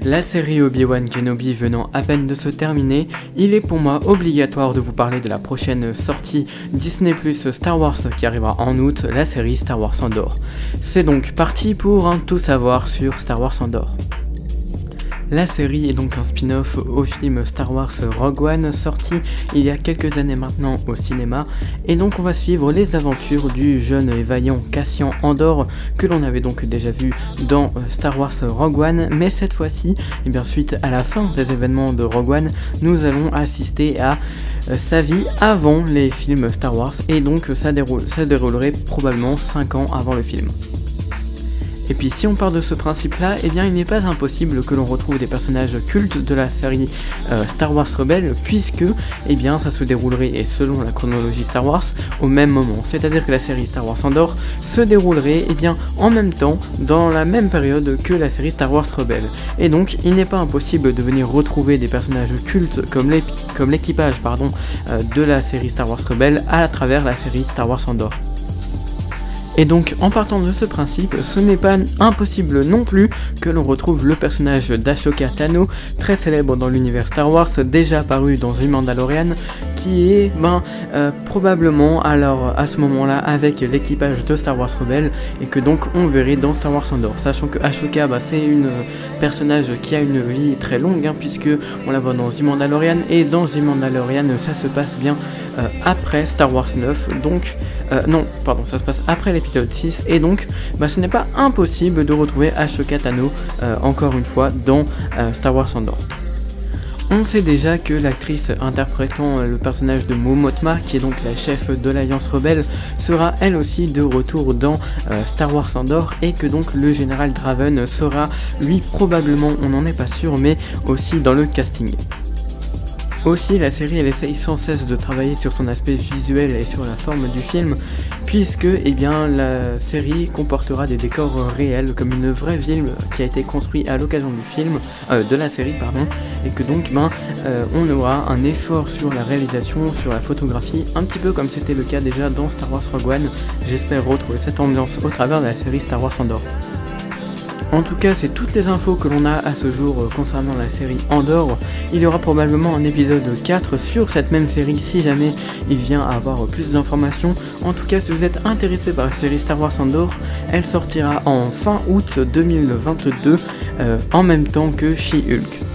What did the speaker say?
La série Obi-Wan Kenobi venant à peine de se terminer, il est pour moi obligatoire de vous parler de la prochaine sortie Disney Plus Star Wars qui arrivera en août, la série Star Wars Andor. C'est donc parti pour un tout savoir sur Star Wars Andor. La série est donc un spin-off au film Star Wars Rogue One, sorti il y a quelques années maintenant au cinéma, et donc on va suivre les aventures du jeune et vaillant Cassian Andor, que l'on avait donc déjà vu dans Star Wars Rogue One, mais cette fois-ci, et bien suite à la fin des événements de Rogue One, nous allons assister à sa vie avant les films Star Wars, et donc ça déroulerait probablement 5 ans avant le film. Et puis si on part de ce principe-là, eh bien il n'est pas impossible que l'on retrouve des personnages cultes de la série Star Wars Rebels, puisque eh bien ça se déroulerait, et selon la chronologie Star Wars, au même moment. C'est-à-dire que la série Star Wars Andor se déroulerait eh bien en même temps, dans la même période que la série Star Wars Rebels. Et donc il n'est pas impossible de venir retrouver des personnages cultes comme l'équipage de la série Star Wars Rebels à travers la série Star Wars Andor. Et donc en partant de ce principe, ce n'est pas impossible non plus que l'on retrouve le personnage d'Ashoka Tano, très célèbre dans l'univers Star Wars, déjà apparu dans The Mandalorian, qui est probablement alors à ce moment-là avec l'équipage de Star Wars Rebels, et que donc on verrait dans Star Wars Andor, sachant que Ashoka c'est une personnage qui a une vie très longue, puisque on la voit dans The Mandalorian, et dans The Mandalorian ça se passe bien après Star Wars 9, donc ça se passe après l'épisode 6, et donc ce n'est pas impossible de retrouver Ashoka Tano encore une fois dans Star Wars Andor. On sait déjà que l'actrice interprétant le personnage de Mon Mothma, qui est donc la chef de l'Alliance Rebelle, sera elle aussi de retour dans Star Wars Andor, et que donc le général Draven sera lui probablement, on n'en est pas sûr, mais aussi dans le casting. Aussi, la série elle essaye sans cesse de travailler sur son aspect visuel et sur la forme du film, puisque la série comportera des décors réels, comme une vraie ville qui a été construite à l'occasion du film, de la série, et que donc on aura un effort sur la réalisation, sur la photographie, un petit peu comme c'était le cas déjà dans Star Wars Rogue One. J'espère retrouver cette ambiance au travers de la série Star Wars Andor. En tout cas, c'est toutes les infos que l'on a à ce jour concernant la série Andor. Il y aura probablement un épisode 4 sur cette même série si jamais il vient à avoir plus d'informations. En tout cas, si vous êtes intéressé par la série Star Wars Andor, elle sortira en fin août 2022, en même temps que She-Hulk.